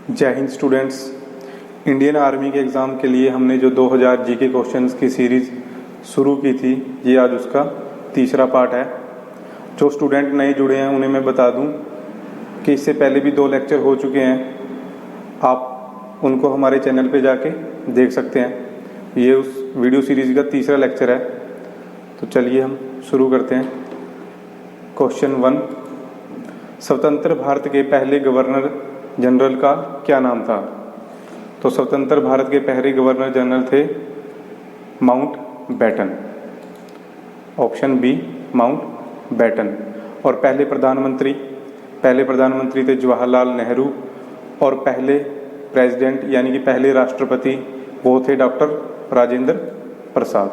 जय Hind students. Indian army के exam के लिए हमने जो 2000 जीके क्वेश्चंस की सीरीज़ शुरू की थी, ये आज उसका तीसरा पार्ट है। जो स्टूडेंट नए जुड़े हैं उन्हें मैं बता दूं कि इससे पहले भी 2 लेक्चर हो चुके हैं, आप उनको हमारे चैनल पे जाके देख सकते हैं। ये उस वीडियो सीरीज़ का तीसरा लेक्चर है। तो चलिए हम शुरू करते हैं। क्वेश्चन 1, स्वतंत्र भारत के पहले गवर्नर जनरल का क्या नाम था? तो स्वतंत्र भारत के पहले गवर्नर जनरल थे Mountbatten. Option B Mountbatten. और पहले प्रधानमंत्री थे जवाहरलाल नेहरू। और पहले प्रेसिडेंट यानी कि पहले राष्ट्रपति वो थे doctor Rajendra Prasad.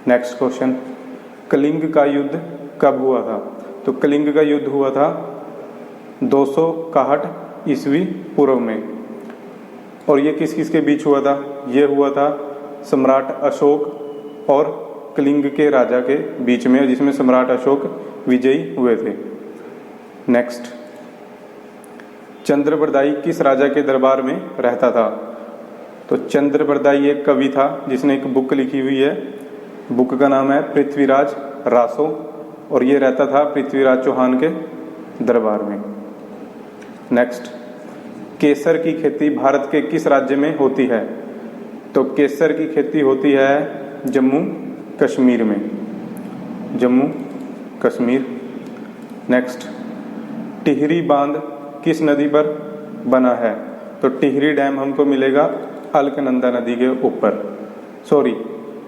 Next question, Kalinga का युद्ध कब हुआ था? तो कलिंग का युद्ध हुआ था 261 ईस्वी पूर्व में। और ये किस किस के बीच हुआ था? ये हुआ था सम्राट अशोक और कलिंग के राजा के बीच में, जिसमें सम्राट अशोक विजयी हुए थे। नेक्स्ट, चंद्रबरदाई किस राजा के दरबार में रहता था? तो चंद्रबरदाई एक कवि था जिसने एक बुक लिखी हुई है। बुक का नाम है पृथ्वीराज रासो, और ये रहता था पृथ्वीराज चौहान के दरबार में। नेक्स्ट, केसर की खेती भारत के किस राज्य में होती है? तो केसर की खेती होती है जम्मू कश्मीर में, जम्मू कश्मीर। नेक्स्ट, टिहरी बांध किस नदी पर बना है? तो टिहरी डैम हमको मिलेगा अलकनंदा नदी के ऊपर,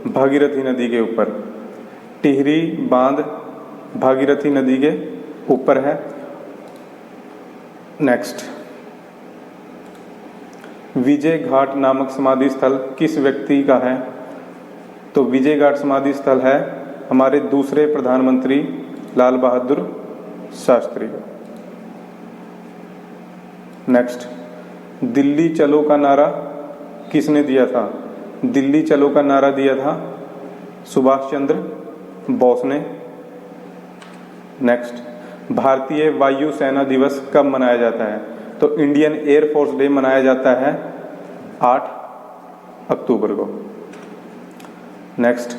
भागीरथी नदी के ऊपर। टिहरी बांध भागीरथी नदी के ऊपर है। नेक्स्ट, विजय घाट नामक समाधि स्थल किस व्यक्ति का है? तो विजय घाट समाधि स्थल है हमारे दूसरे प्रधानमंत्री लाल बहादुर शास्त्री का। नेक्स्ट, दिल्ली चलो का नारा किसने दिया था? दिल्ली चलो का नारा दिया था सुभाष चंद्र बोस ने। नेक्स्ट, भारतीय वायुसेना दिवस कब मनाया जाता है? तो इंडियन एयर फोर्स डे मनाया जाता है 8 अक्टूबर को। नेक्स्ट,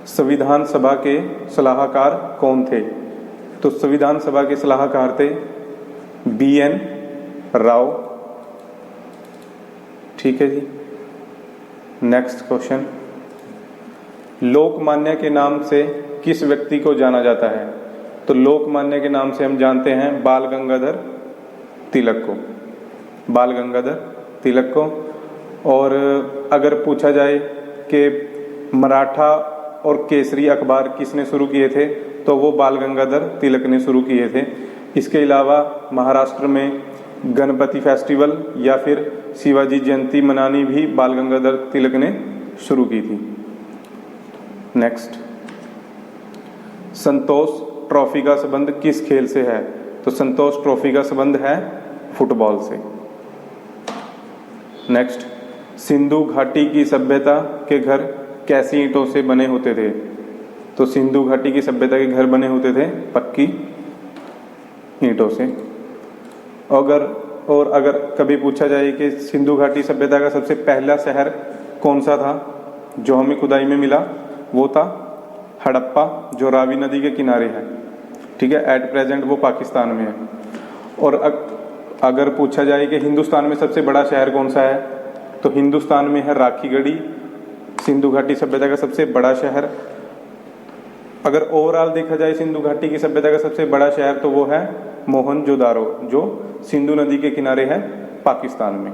संविधान सभा के सलाहकार कौन थे? तो संविधान सभा के सलाहकार थे BN राव। ठीक है जी। नेक्स्ट क्वेश्चन, लोकमान्य के नाम से किस व्यक्ति को जाना जाता है? तो लोकमान्य के नाम से हम जानते हैं बाल गंगाधर तिलक को, बाल गंगाधर तिलक को। और अगर पूछा जाए कि मराठा और केसरी अखबार किसने शुरू किए थे, तो वो बाल गंगाधर तिलक ने शुरू किए थे। इसके अलावा महाराष्ट्र में गणपति फेस्टिवल या फिर शिवाजी जयंती मनानी भी बाल गंगाधर तिलक ने शुरू की थी। नेक्स्ट, संतोष ट्रॉफी का संबंध किस खेल से है? तो संतोष ट्रॉफी का संबंध है फुटबॉल से। नेक्स्ट, सिंधु घाटी की सभ्यता के घर कैसी ईंटों से बने होते थे? तो सिंधु घाटी की सभ्यता के घर बने होते थे पक्की ईंटों से। अगर कभी पूछा जाए कि सिंधु घाटी सभ्यता का सबसे पहला शहर कौन सा था जो हमें खुदाई में मिला, वो था हड़प्पा, जो रावी नदी के किनारे है। ठीक है, एट प्रेजेंट वो पाकिस्तान में है। और अगर पूछा जाए कि हिंदुस्तान में सबसे बड़ा शहर कौन सा है, तो हिंदुस्तान में है राखीगढ़ी, सिंधु घाटी सभ्यता का सबसे बड़ा शहर। अगर ओवरऑल देखा जाए सिंधु घाटी की सभ्यता का सबसे बड़ा शहर, तो वो है मोहनजोदारो, जो सिंधु नदी के किनारे है पाकिस्तान में।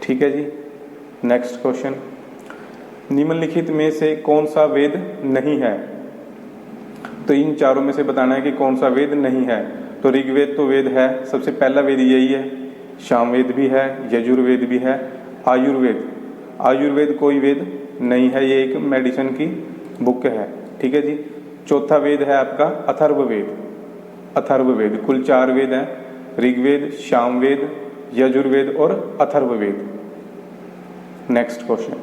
ठीक है जी। नेक्स्ट क्वेश्चन, निम्नलिखित में से कौन सा वेद नहीं है? तो इन चारों में से बताना है कि कौन सा वेद नहीं है। तो ऋग्वेद तो वेद है, सबसे पहला वेद यही है। सामवेद भी है, यजुर्वेद भी है, आयुर्वेद कोई वेद नहीं है, ये एक मेडिसिन की बुक है। ठीक है जी। चौथा वेद है आपका अथर्ववेद। कुल 4 वेद हैं, ऋग्वेद, सामवेद, यजुर्वेद और अथर्ववेद। नेक्स्ट क्वेश्चन,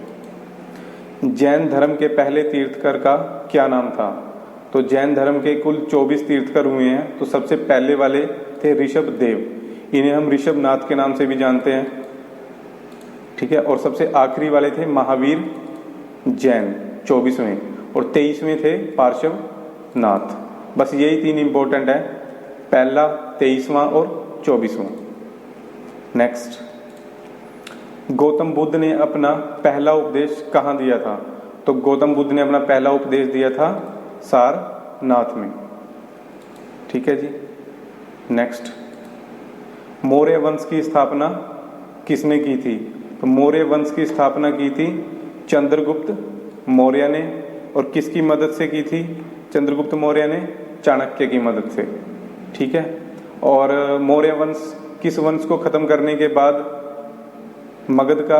जैन धर्म के पहले तीर्थकर का क्या नाम था? तो जैन धर्म के कुल 24 तीर्थकर हुए हैं। तो सबसे पहले वाले थे ऋषभ देव। इन्हें हम ऋषभनाथ के नाम से भी जानते हैं, ठीक है। और सबसे आखिरी वाले थे महावीर जैन 24वें, और 23वें थे पार्श्वनाथ। बस यही 3 इंपॉर्टेंट है, पहला, 23वां और 24वां। नेक्स्ट, गौतम बुद्ध ने अपना पहला उपदेश कहाँ दिया था? तो गौतम बुद्ध ने अपना पहला उपदेश दिया था सारनाथ में, ठीक है जी। नेक्स्ट, मौर्य वंश की स्थापना किसने की थी? तो मौर्य वंश की स्थापना की थी चंद्रगुप्त मौर्य ने, और किसकी मदद से की थी? चंद्रगुप्त मौर्य ने चाणक्य की मदद से, ठीक है। और मौर्य वंश किस वंश को खत्म करने के बाद मगध का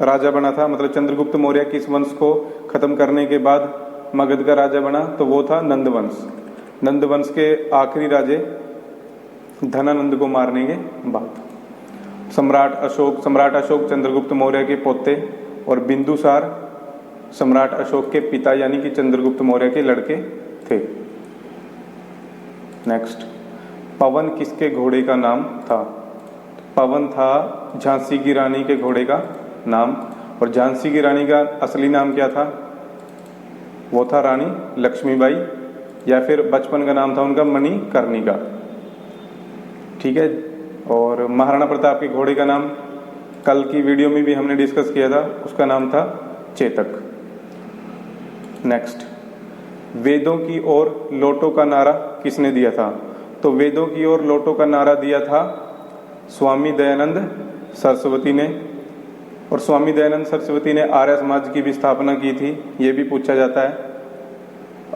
राजा बना था? मतलब चंद्रगुप्त मौर्य किस वंश को खत्म करने के बाद मगध का राजा बना? तो वो था नंद वंश। नंद वंश के आखिरी राजे धनानंद को मारने के बाद। सम्राट अशोक चंद्रगुप्त मौर्य के पोते, और बिंदुसार सम्राट अशोक के पिता यानी कि चंद्रगुप्त मौर्य के लड़के थे। नेक्स्ट, पवन किसके घोड़े का नाम था? पवन था झांसी की रानी के घोड़े का नाम, और झांसी की रानी का असली नाम क्या था? वो था रानी लक्ष्मीबाई, या फिर बचपन का नाम था उनका मणिकर्णिका, ठीक है। और महाराणा प्रताप के घोड़े का नाम कल की वीडियो में भी हमने डिस्कस किया था, उसका नाम था चेतक। नेक्स्ट, वेदों की ओर लौटो का नारा किसने दिया था? तो वेदों की ओर लौटो का नारा दिया था स्वामी दयानंद सरस्वती ने, और स्वामी दयानंद सरस्वती ने आर्य समाज की भी स्थापना की थी, ये भी पूछा जाता है।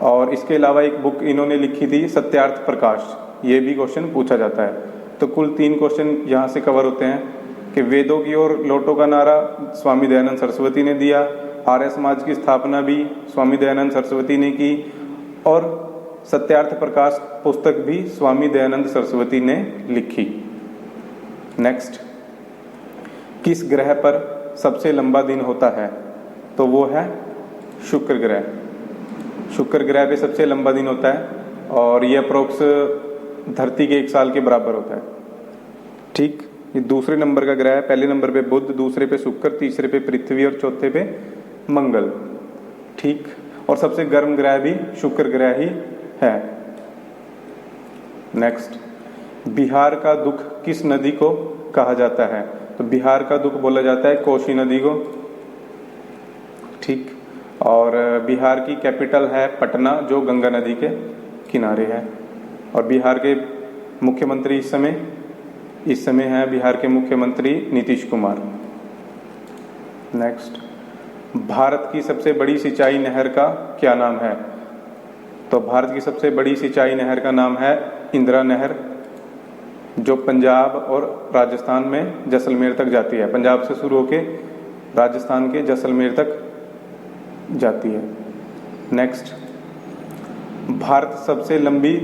और इसके अलावा एक बुक इन्होंने लिखी थी सत्यार्थ प्रकाश, ये भी क्वेश्चन पूछा जाता है। तो कुल 3 क्वेश्चन यहाँ से कवर होते हैं कि वेदों की ओर लौटो का नारा स्वामी दयानंद सरस्वती ने दिया, आर्य समाज की स्थापना भी स्वामी दयानंद सरस्वती ने की, और सत्यार्थ प्रकाश पुस्तक भी स्वामी दयानंद सरस्वती ने लिखी। नेक्स्ट, किस ग्रह पर सबसे लंबा दिन होता है? तो वो है शुक्र ग्रह। शुक्र ग्रह पे सबसे लंबा दिन होता है, और ये अप्रोक्स धरती के 1 साल के बराबर होता है, ठीक। ये दूसरे नंबर का ग्रह है, पहले नंबर पे बुध, दूसरे पे शुक्र, तीसरे पे पृथ्वी और चौथे पे मंगल, ठीक। और सबसे गर्म ग्रह भी शुक्र ग्रह ही है। नेक्स्ट, बिहार का दुख किस नदी को कहा जाता है? तो बिहार का दुख बोला जाता है कोसी नदी को, ठीक। और बिहार की कैपिटल है पटना, जो गंगा नदी के किनारे है। और बिहार के मुख्यमंत्री इस समय हैं बिहार के मुख्यमंत्री नीतीश कुमार। नेक्स्ट, भारत की सबसे बड़ी सिंचाई नहर का क्या नाम है? तो भारत की सबसे बड़ी सिंचाई नहर का नाम है इंदिरा नहर, जो पंजाब और राजस्थान में जैसलमेर तक जाती है। पंजाब से शुरू होके राजस्थान के जैसलमेर तक जाती है। नेक्स्ट, भारत सबसे लंबी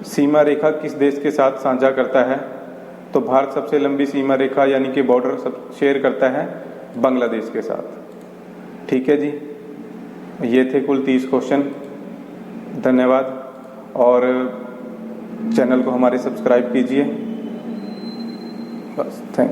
सीमा रेखा किस देश के साथ साझा करता है? तो भारत सबसे लंबी सीमा रेखा यानी कि बॉर्डर शेयर करता है बांग्लादेश के साथ, ठीक है जी। ये थे कुल 30 क्वेश्चन। धन्यवाद, और चैनल को हमारे सब्सक्राइब कीजिए। बस, थैंक